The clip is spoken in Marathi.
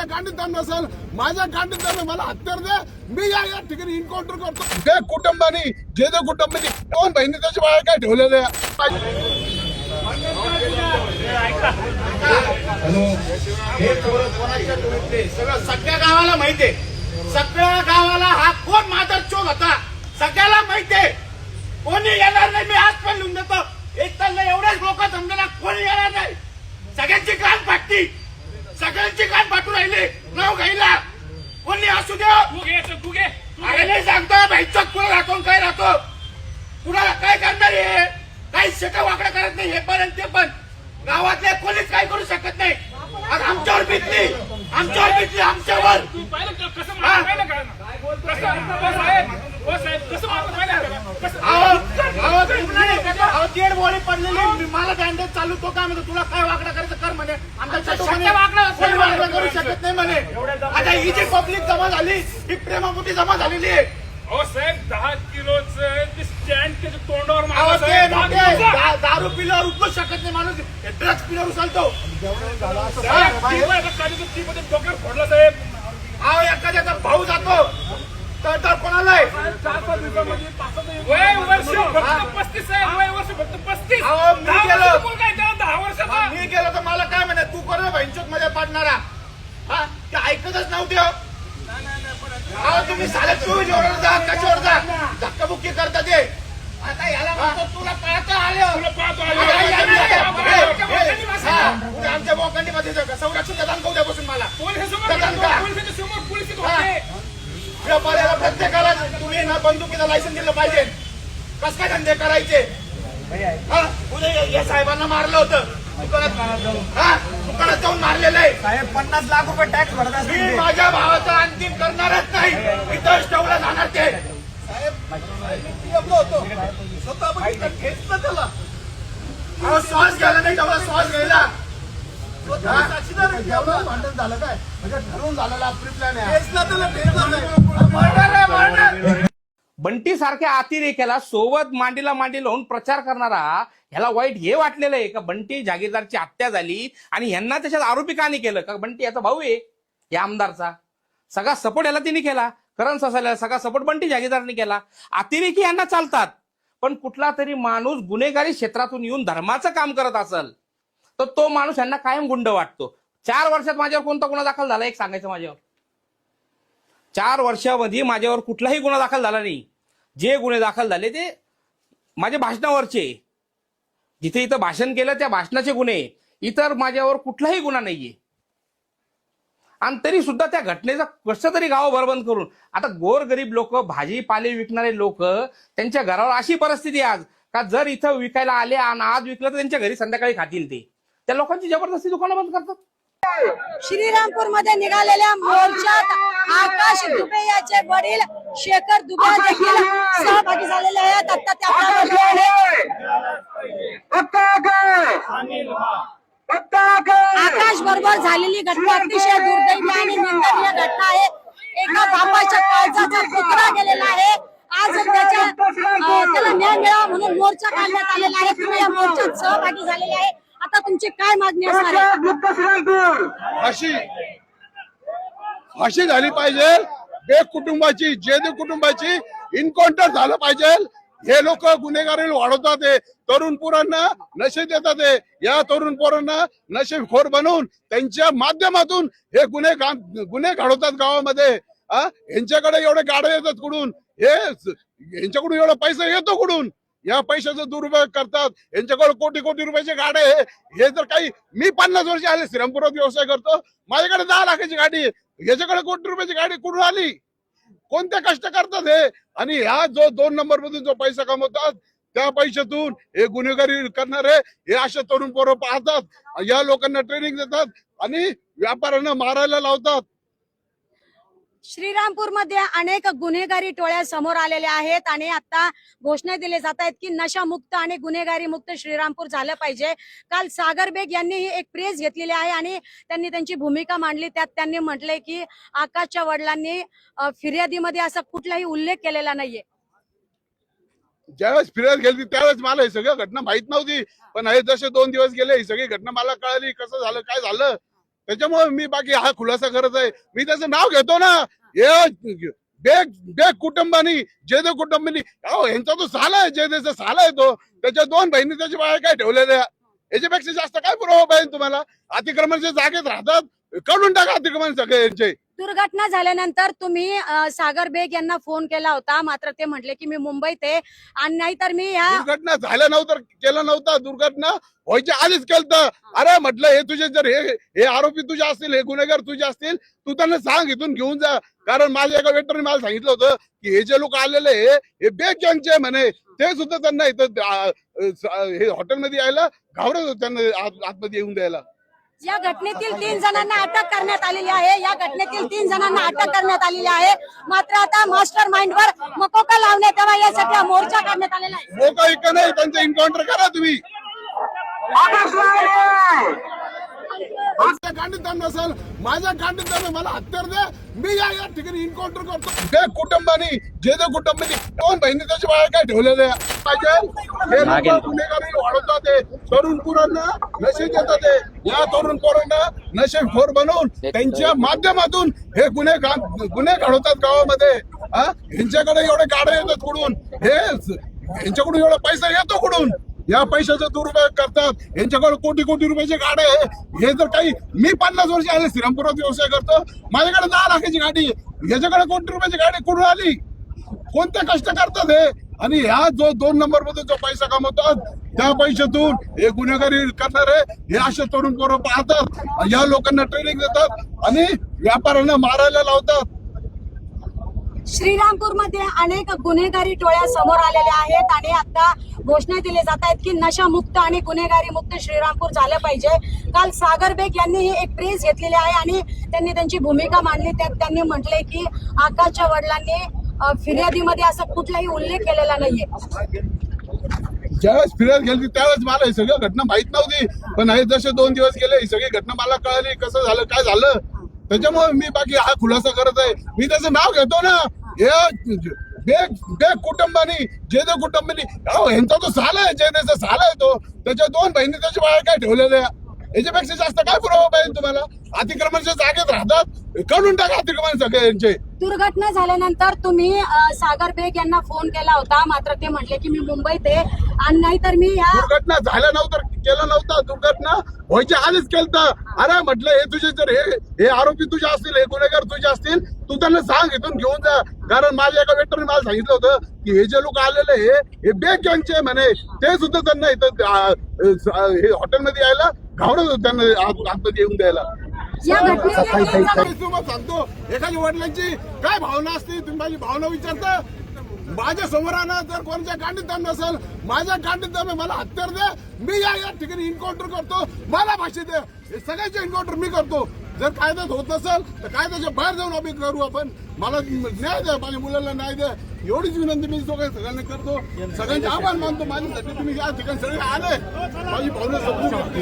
त्यांच्या कांडीत दम नसेल, माझ्या कांडीत दम आहे, मला हत्यार दे, मी या ठिकाणी एन्काउंटर करतो. ते कुटुंबानी जे कुटुंबानी दोन बहिणी त्याच्या बाहेर काय ठेवलेले सगळं सगळ्या गावाला माहितीये, सगळ्या गावाला हा कोण मादर चोर होता सगळ्याला माहितीये. कोणी येणार नाही, मी आज पण लिहून देतो. एक तर एवढेच लोक समजा कोणी येणार नाही. सगळ्यांची कान फाटती, सगळ्यांची कान फाटू राहिली नाव घ्यायला. कोणी असू द्या, अरे नाही सांगतो भाईचोक पुढे राहतो काय राहतो, कुणाला काय करणार आहे, काही शेटा वाकडा करत नाही. हे पण ते पण गावातले कोणीच काय करू शकत नाही. आज आमच्यावर बितली, आमच्यावर बितली, आमच्यावर दीड गोळी पडलेली, मला बँडेज चालू. तो काय म्हणतो तुला काय वाकडा करायचं कर म्हणे. आमच्या वाकडा करू शकत नाही म्हणे. आता ही जी पब्लिक जमा झाली ही प्रेमापोटी जमा झालेली आहे. साहेब 10 किलोचं स्टँड त्याच्या तोंडावर दारू पिल्यावर उचलू शकत नाही माणूस, ड्रग्स पिल्यावर उचलतो. डोक्यावर फोडला साहेब. अहो एखाद्याचा भाऊ जातो तर कोणाला आहे? 4-5 दिवसामध्ये वय वर्ष फक्त 35 आहे. वय वर्ष फक्त 35. अहो मी गेलो, 10 वर्षाचा. मी गेलो तर मला काय म्हणे तू कर बहिणचोक मध्ये पाडणारा. हा ते ऐकतच नव्हते. अहो तुम्ही साले चोवीसवर जा कशावर जा धक्काबुक्की करता ते. आता याला म्हणतो तुला पाहता आलं, तुला पाहतो आमच्या बोकांडी मध्ये संरक्षण प्रदान करू द्यापासून मला पोलिसाच्या समोर पोलीस होते. व्यापाऱ्याला प्रत्येकाला तुम्ही ना बंदुकीचं लायसन दिलं पाहिजे. कस काय धंदे करायचे. उद्या या साहेबांना मारलं होतं दुकानात जाऊन मारलेलं आहे. साहेब 50 लाख रुपये टॅक्स भरत मी माझ्या भावाचा अंतिम करणारच नाही. इथंच ठेवलं जाणार ते. त्याला श्वास घ्यायला नाही तेवढा श्वास घ्यायला भांडण झालं काय म्हणजे ठरवून झालेला प्रिप्लॅन आहे. बंटी सारख्या अतिरेक्याला सोबत मांडीला मांडी लावून प्रचार करणारा ह्याला वाईट हे वाटलेलं आहे का बंटी जागीरदारची हत्या झाली आणि ह्यांना त्याच्यात आरोपी का नाही केलं. का बंटी याचा भाऊ आहे या आमदारचा, सगळा सपोर्ट याला तिने केला. करण ससायला सगळा सपोर्ट बंटी जागीरदारने केला. अतिरेकी यांना चालतात, पण कुठला तरी माणूस गुन्हेगारी क्षेत्रातून येऊन धर्माचं काम करत असेल तर तो माणूस यांना कायम गुंड वाटतो. 4 वर्षात माझ्यावर कोणता गुन्हा दाखल झाला एक सांगायचं. माझ्यावर 4 वर्षामध्ये माझ्यावर कुठलाही गुन्हा दाखल झाला नाही. जे गुन्हे दाखल झाले ते माझ्या भाषणावरचे, जिथे इथं भाषण केलं त्या भाषणाचे गुन्हे, इतर माझ्यावर कुठलाही गुन्हा नाहीये. आणि तरी सुद्धा त्या घटनेचा कसं तरी गाव बरबंद करून आता गोरगरीब लोक, भाजीपाले विकणारे लोक, त्यांच्या घरावर अशी परिस्थिती आज का जर इथं विकायला आले आणि आज विकलं तर त्यांच्या घरी संध्याकाळी खातील ते. त्या लोकांची जबरदस्ती दुकानं बंद करतात. श्रीरामपूर मध्ये निघालेल्या मोर्चात आकाश दुबे याचे वडील शेखर दुबे देखील सहभागी झालेले आहेत. आता आकाश बरोबर झालेली घटना अतिशय दुर्दैवी आणि निंदनीय घटना आहे. एका बापाच्या काळजाचा पुतळा गेलेला आहे. आज त्याला न्याय मिळावा म्हणून मोर्चा काढण्यात आलेला आहे. तुम्ही या मोर्चात सहभागी झालेले आहे. आता तुमची काय मागणी असणार आहे? फाशी झाली पाहिजे. बे कुटुंबाची जे कुटुंबाची एन्काउंटर झालं पाहिजे. हे लोक गुन्हेगारी वाढवतात, तरुण पोरांना नशे देतात. या तरुण पोरांना नशेखोर बनवून त्यांच्या माध्यमातून हे गुन्हे घडवतात गावामध्ये. यांच्याकडे एवढे गाड्या येतात कुठून, यांच्याकडून एवढा पैसा येतो कुठून, या पैशाचा दुरुपयोग करतात. यांच्याकडे कोटी कोटी रुपयाचे गाड्या आहे. हे जर काही, मी 50 वर्ष आले श्रीरामपुरात व्यवसाय करतो, माझ्याकडे 10 लाखाची गाडी आहे. याच्याकडे कोटी रुपयाची गाडी कुठून आली. कोणते कष्ट करतात हे. आणि ह्या जो 2 नंबर मधून जो पैसा कमवतात त्या पैशातून हे गुन्हेगारी करणारे हे अशा तरुण पोरं पाहतात. या लोकांना ट्रेनिंग देतात आणि व्यापाऱ्यांना मारायला लावतात. श्रीरामपूर मध्ये अनेक गुन्हेगारी टोळ्या समोर आलेल्या आहेत आणि आता घोषणा दिली जात आहेत की नशामुक्त आणि गुन्हेगारी मुक्त श्रीरामपूर झालं पाहिजे. काल सागर बेग यांनी ही एक प्रेस घेतलेली आहे आणि त्यांनी त्यांची भूमिका मांडली. त्यात त्यांनी म्हटलंय की आकाशच्या वडिलांनी फिर्यादीमध्ये असा कुठलाही उल्लेख केलेला नाहीये. ज्यावेळेस फिर्याद गेली त्यावेळेस मला ही सगळी घटना माहित नव्हती, पण हे जसे 2 दिवस गेले ही सगळी घटना मला कळाली. कसं झालं काय झालं त्याच्यामुळे मी बाकी हा खुलासा करत आहे. मी त्याचं नाव घेतो ना, हे बेग कुटुंबानी जयदेव कुटुंबानी, अहो यांचा तो साला आहे, जयदेवचा साला आहे तो. त्याच्या 2 बहिणी त्याच्या बाहेर काय ठेवलेल्या, याच्यापेक्षा जास्त काय पुरावा पाहिजे तुम्हाला? अतिक्रमणाच्या जागेत राहतात, काढून टाका अतिक्रमण सगळे यांचे. दुर्घटना झाल्यानंतर तुम्ही सागर बेग यांना फोन केला होता, मात्र ते म्हटले की मी मुंबईत आहे आणि नाहीतर मी ह्या दुर्घटना झाल्या नव्हतं, केलं नव्हता. दुर्घटना व्हायच्या आधीच केलं. अरे म्हटलं हे तुझे जर हे आरोपी तुझे असतील, हे गुन्हेगार तुझे असतील, तू त्यांना सांग इथून घेऊन जा. कारण माझ्या एका वेटरने मला सांगितलं होतं की हे जे लोक आलेले हे बेग गँगचे म्हणे, ते सुद्धा त्यांना इथं हे हॉटेलमध्ये यायला घाबरत होते, त्यांना आतमध्ये येऊन द्यायला. या घटनेतील 3 जणांना अटक करण्यात आलेली आहे. या घटनेतील 3 जणांना अटक करण्यात आलेली आहे. मात्र आता मास्टर माइंडवर मकोका लावण्यात यावा यासाठी हा मोर्चा काढण्यात आलेला आहे. लोक इतकं नाही, त्यांचं एन्काउंटर करा तुम्ही. माझ्या गांडीत दम नसेल, माझ्या गांडीत दम आहे, मला हत्यार द्या, मी या ठिकाणी एन्काउंटर करतो. बेग कुटुंबानी जयदेव कुटुंबानी 2 बहिणी त्याच्या बाहेर काय ठेवलेल्या पाहिजे. हे लोक गुन्हेगारी वाढवतात, ते तरुण पोरांना नशे देतात, ते या तरुण पोरांना नशेखोर बनवून त्यांच्या माध्यमातून हे गुन्हे घडवतात गावामध्ये. यांच्याकडे एवढे गाड्या येतात कुठून, हे यांच्याकडून एवढा पैसा येतो कुठून? या पैशाचा दुरुपयोग करतात. यांच्याकडे कोटी कोटी रुपयाची गाडी आहे. हे जर काही, मी 50 वर्ष आले श्रीरामपुरात व्यवसाय करतो, माझ्याकडे 10 लाखाची गाडी, याच्याकडे कोटी रुपयाची गाडी कुठून आली? कोणते कष्ट करतात हे? आणि ह्या जो 2 नंबर मध्ये जो पैसा कमवतात, त्या पैशातून हे गुन्हेगारी करणारे हे असे तरुण पोरं पाहतात, या लोकांना ट्रेनिंग देतात आणि व्यापाऱ्यांना मारायला लावतात. श्रीरामपूरमध्ये अनेक गुन्हेगारी टोळ्या समोर आलेल्या आहेत आणि आता घोषणा दिली जात आहेत की नशामुक्त आणि गुन्हेगारी मुक्त श्रीरामपूर झालं पाहिजे. काल सागर बेग यांनी एक प्रेस घेतलेली आहे आणि त्यांनी त्यांची भूमिका मांडली. त्यात त्यांनी म्हटले की आकाशच्या वडिलांनी फिर्यादीमध्ये असा कुठलाही उल्लेख केलेला नाहीये. ज्यावेळेस फिर्याद गेली त्यावेळेस मला ही सगळी घटना माहित नव्हती, पण हे जसे 2 दिवस गेले ही सगळी घटना मला कळली, कसं झालं काय झालं. त्याच्यामुळे मी बाकी हा खुलासा करत आहे. मी त्याचं नाव घेतो ना, हे बेग कुटुंबानी जयदेव कुटुंबानी, अहो यांचा तो साला आहे, जयदेवचा साला आहे तो. त्याच्या 2 बहिणी त्याच्या बाहेर काय ठेवलेल्या, याच्यापेक्षा जास्त काय पुरावा पाहिजे तुम्हाला? अतिक्रमणाच्या जागेत राहतात, काढून टाका अतिक्रमण सगळे यांचे. दुर्घटना झाल्यानंतर तुम्ही सागर बेग यांना फोन केला होता, मात्र ते म्हटले की मी मुंबईत आहे आणि नाहीतर मी ह्या दुर्घटना झाल्या नव्हतं, केलं नव्हतं. दुर्घटना व्हायच्या आधीच केलं. अरे म्हटलं हे तुझे जर हे आरोपी तुझे असतील, हे गुन्हेगार तुझे असतील, तू त्यांना सांग इथून घेऊन जा. कारण माझ्या एका वेटरने मला सांगितलं होतं की हे जे लोक आलेले हे बेग गँगचे म्हणे, ते सुद्धा त्यांना इथं हे हॉटेलमध्ये यायला घाबरत होते, त्यांना आतमध्ये येऊन द्यायला. या घटनेतील तुम्हाला सांगतो, एखाद्या वडिलांची काय भावना असते, तुम्ही माझी भावना विचारता. माझ्या समोर जर कोणाच्या गांडीत दम नसेल, माझ्या गांडीत दम आहे, मला हत्यार द्या, मी या ठिकाणी एन्काउंटर करतो, मला भाषे द्या. हे सगळ्यांचे एन्काउंटर मी करतो. जर कायद्यात होत नसेल तर कायद्याच्या बाहेर जाऊन आम्ही करू. आपण मला न्याय द्या, माझ्या मुलाला न्याय द्या, एवढीच विनंती मी सगळ्यांना करतो. सगळ्यांचे आभार मानतो माझ्यासाठी तुम्ही या ठिकाणी सगळे आले, माझी भावना समजून.